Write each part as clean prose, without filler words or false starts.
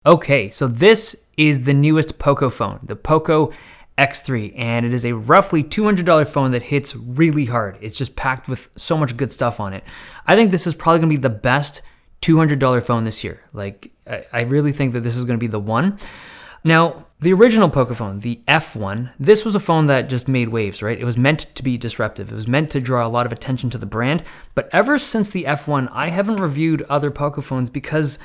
Okay, so this is the newest Pocophone, the Poco X3, and it is a roughly $200 phone that hits really hard. It's just packed with so much good stuff on it. I think this is probably going to be the best $200 phone this year. I really think that this is going to be the one. Now, the original Pocophone, the F1, this was a phone that just made waves, right? It was meant to be disruptive. It was meant to draw a lot of attention to the brand. But ever since the F1, I haven't reviewed other Pocophones because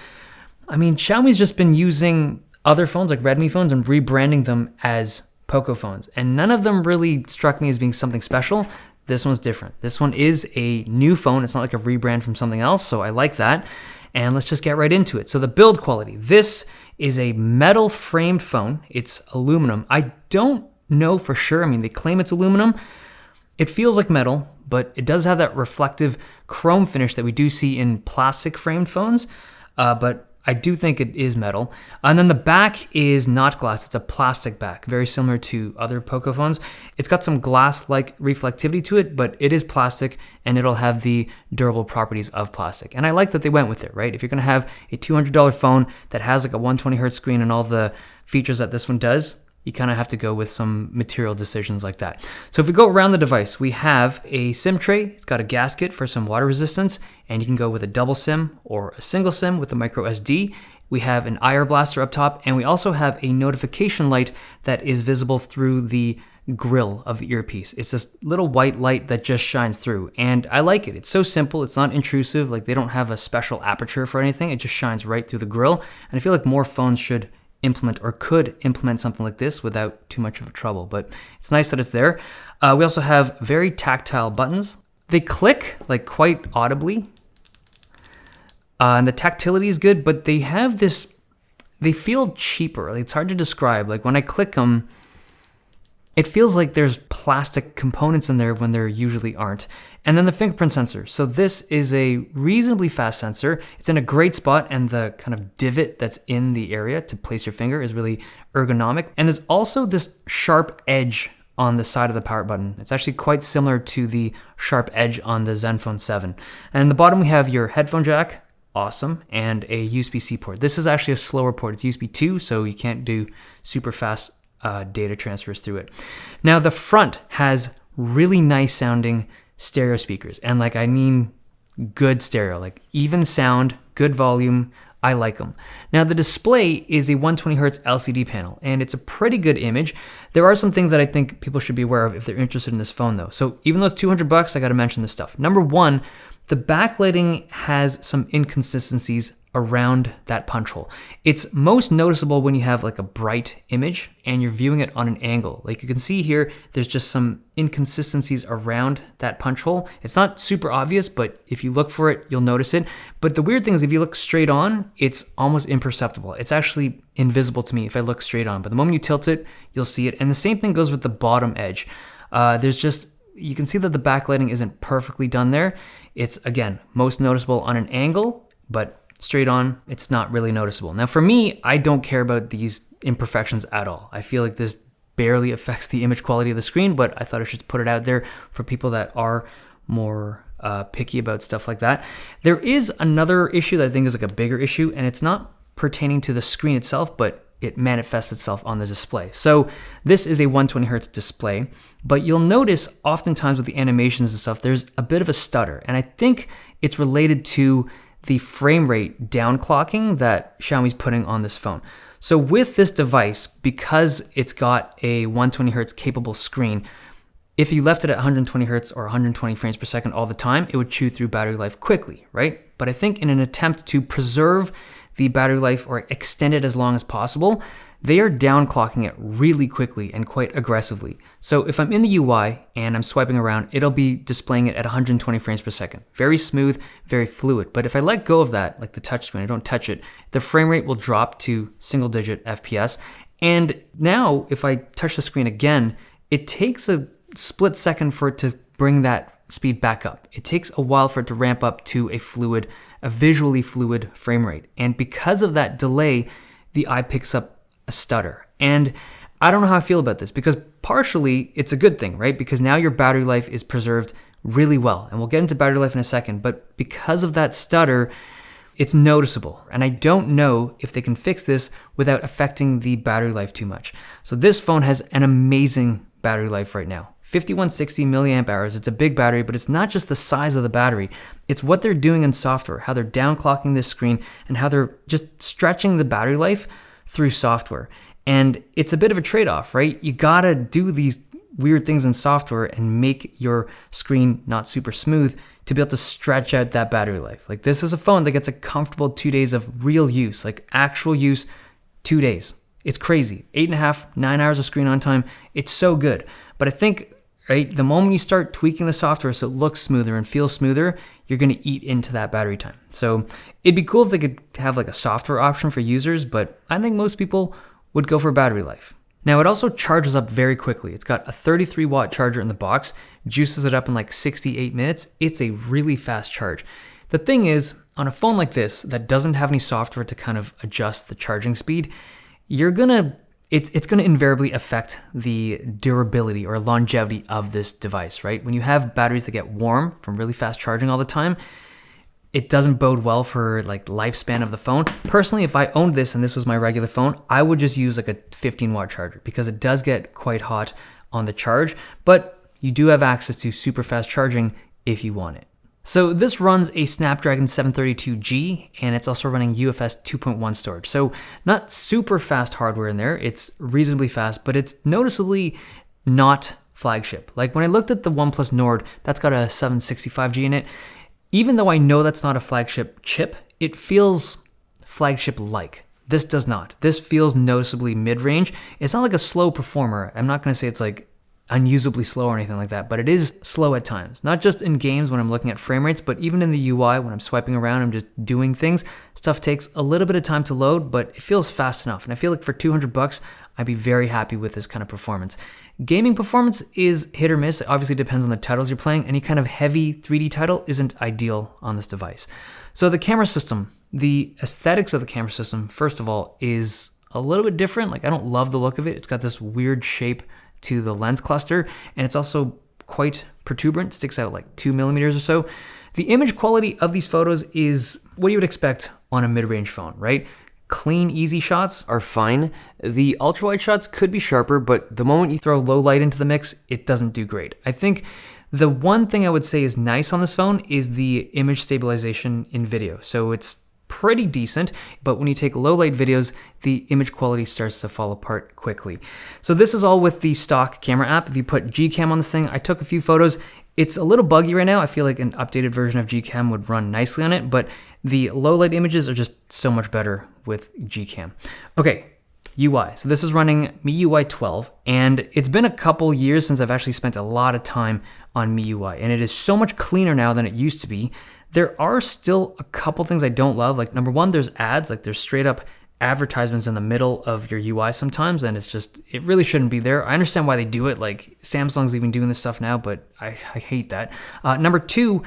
Xiaomi's just been using other phones like Redmi phones and rebranding them as Pocophones, and none of them really struck me as being something special. This one's different. This one is a new phone. It's not like a rebrand from something else, so I like that. And let's just get right into it. So the build quality. This is a metal framed phone. It's aluminum. I don't know for sure. They claim it's aluminum. It feels like metal, but it does have that reflective chrome finish that we do see in plastic framed phones. But I do think it is metal. And then the back is not glass. It's a plastic back, very similar to other Pocophones. It's got some glass-like reflectivity to it, but it is plastic, and it'll have the durable properties of plastic. And I like that they went with it, right? If you're going to have a $200 phone that has like a 120 hertz screen and all the features that this one does, you kind of have to go with some material decisions like that. So if we go around the device, we have a SIM tray. It's got a gasket for some water resistance, and you can go with a double SIM or a single SIM with a micro SD. We have an IR blaster up top, and we also have a notification light that is visible through the grill of the earpiece. It's this little white light that just shines through, and I like it. It's so simple. It's not intrusive. Like, they don't have a special aperture for anything. It just shines right through the grill, and I feel like more phones should implement or could implement something like this without too much of a trouble, but it's nice that it's there. We also have very tactile buttons. They click like quite audibly, and the tactility is good, but they have this, they feel cheaper. Like, it's hard to describe. Like, when I click them, it feels like there's plastic components in there when there usually aren't. And then the fingerprint sensor. So this is a reasonably fast sensor. It's in a great spot, and the kind of divot that's in the area to place your finger is really ergonomic. And there's also this sharp edge on the side of the power button. It's actually quite similar to the sharp edge on the Zenfone 7. And in the bottom, we have your headphone jack. Awesome. And a USB-C port. This is actually a slower port. It's USB 2, so you can't do super fast data transfers through it. Now, the front has really nice sounding stereo speakers, and good stereo, like even sound, good volume. I like them. Now, the display is a 120 hertz LCD panel, and it's a pretty good image. There are some things that I think people should be aware of if they're interested in this phone, though. So even though it's $200, I got to mention this stuff. Number one, the backlighting has some inconsistencies around that punch hole. It's most noticeable when you have like a bright image and you're viewing it on an angle. Like, you can see here, there's just some inconsistencies around that punch hole. It's not super obvious, but if you look for it, you'll notice it. But the weird thing is, if you look straight on, it's almost imperceptible. It's actually invisible to me if I look straight on, but the moment you tilt it, you'll see it. And the same thing goes with the bottom edge. You can see that the backlighting isn't perfectly done there. It's, again, most noticeable on an angle, but straight on, it's not really noticeable. Now, for me, I don't care about these imperfections at all. I feel like this barely affects the image quality of the screen, but I thought I should put it out there for people that are more picky about stuff like that. There is another issue that I think is like a bigger issue, and it's not pertaining to the screen itself, but it manifests itself on the display. So this is a 120 hertz display, but you'll notice oftentimes with the animations and stuff, there's a bit of a stutter, and I think it's related to the frame rate downclocking that Xiaomi's putting on this phone. So with this device, because it's got a 120 hertz capable screen, if you left it at 120 hertz or 120 frames per second all the time, it would chew through battery life quickly, right? But I think in an attempt to preserve the battery life or extend it as long as possible, they are downclocking it really quickly and quite aggressively. So if I'm in the UI and I'm swiping around, it'll be displaying it at 120 frames per second. Very smooth, very fluid. But if I let go of that, like the touchscreen, I don't touch it, the frame rate will drop to single digit FPS. And now if I touch the screen again, it takes a split second for it to bring that speed back up. It takes a while for it to ramp up to a visually fluid frame rate. And because of that delay, the eye picks up a stutter. And I don't know how I feel about this, because partially it's a good thing, right? Because now your battery life is preserved really well. And we'll get into battery life in a second. But because of that stutter, It's noticeable, and I don't know if they can fix this without affecting the battery life too much. So this phone has an amazing battery life right now. 5160 milliamp hours. It's a big battery, but it's not just the size of the battery. It's what they're doing in software, how they're downclocking this screen, and how they're just stretching the battery life through software. And it's a bit of a trade-off, right? You gotta do these weird things in software and make your screen not super smooth to be able to stretch out that battery life. Like, this is a phone that gets a comfortable 2 days of real use, like actual use, 2 days. It's crazy. 8.5, 9 hours of screen on time. It's so good. But I think, right, the moment you start tweaking the software so it looks smoother and feels smoother, you're gonna eat into that battery time. So it'd be cool if they could have like a software option for users, but I think most people would go for battery life. Now, it also charges up very quickly. It's got a 33 watt charger in the box, juices it up in like 68 minutes. It's a really fast charge. The thing is, on a phone like this that doesn't have any software to kind of adjust the charging speed, it's gonna invariably affect the durability or longevity of this device, right? When you have batteries that get warm from really fast charging all the time, it doesn't bode well for like lifespan of the phone. Personally, if I owned this and this was my regular phone, I would just use like a 15 watt charger because it does get quite hot on the charge, but you do have access to super fast charging if you want it. So this runs a Snapdragon 732G, and it's also running UFS 2.1 storage. So not super fast hardware in there. It's reasonably fast, but it's noticeably not flagship. Like when I looked at the OnePlus Nord, that's got a 765G in it. Even though I know that's not a flagship chip, it feels flagship-like. This does not. This feels noticeably mid-range. It's not like a slow performer. I'm not going to say it's like unusably slow or anything like that, but it is slow at times. Not just in games when I'm looking at frame rates, but even in the UI when I'm swiping around, I'm just doing things. Stuff takes a little bit of time to load, but it feels fast enough. And I feel like for $200, I'd be very happy with this kind of performance. Gaming performance is hit or miss. It obviously depends on the titles you're playing. Any kind of heavy 3D title isn't ideal on this device. So the camera system, the aesthetics of the camera system, first of all, is a little bit different. Like, I don't love the look of it. It's got this weird shape to the lens cluster, and it's also quite protuberant, sticks out like 2 millimeters or so. The image quality of these photos is what you would expect on a mid-range phone, right? Clean, easy shots are fine. The ultra-wide shots could be sharper, but the moment you throw low light into the mix, it doesn't do great. I think the one thing I would say is nice on this phone is the image stabilization in video. So it's pretty decent, but when you take low light videos, the image quality starts to fall apart quickly. So this is all with the stock camera app. If you put Gcam on this thing, I took a few photos. It's a little buggy right now. I feel like an updated version of Gcam would run nicely on it, but the low light images are just so much better with Gcam. Okay, UI. So this is running MIUI 12, and it's been a couple years since I've actually spent a lot of time on MIUI, and it is so much cleaner now than it used to be. There are still a couple things I don't love. Like, number one, there's ads. Like, there's straight up advertisements in the middle of your UI sometimes, and it really shouldn't be there. I understand why they do it. Like, Samsung's even doing this stuff now, but I hate that. Number two,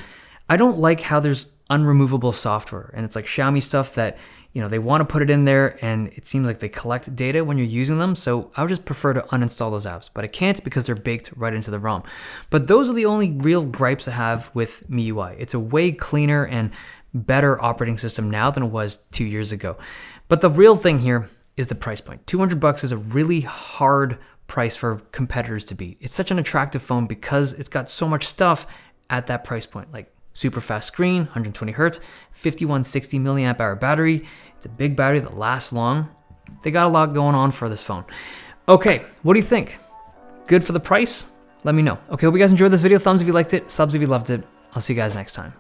I don't like how there's unremovable software, and it's like Xiaomi stuff that, you know, they want to put it in there, and it seems like they collect data when you're using them. So I would just prefer to uninstall those apps, but I can't because they're baked right into the ROM. But those are the only real gripes I have with MIUI. It's a way cleaner and better operating system now than it was 2 years ago. But the real thing here is the price point. $200 is a really hard price for competitors to beat. It's such an attractive phone because it's got so much stuff at that price point, like super fast screen, 120 hertz, 5160 milliamp hour battery. It's a big battery that lasts long. They got a lot going on for this phone. Okay, what do you think? Good for the price? Let me know. Okay, hope you guys enjoyed this video. Thumbs if you liked it, subs if you loved it. I'll see you guys next time.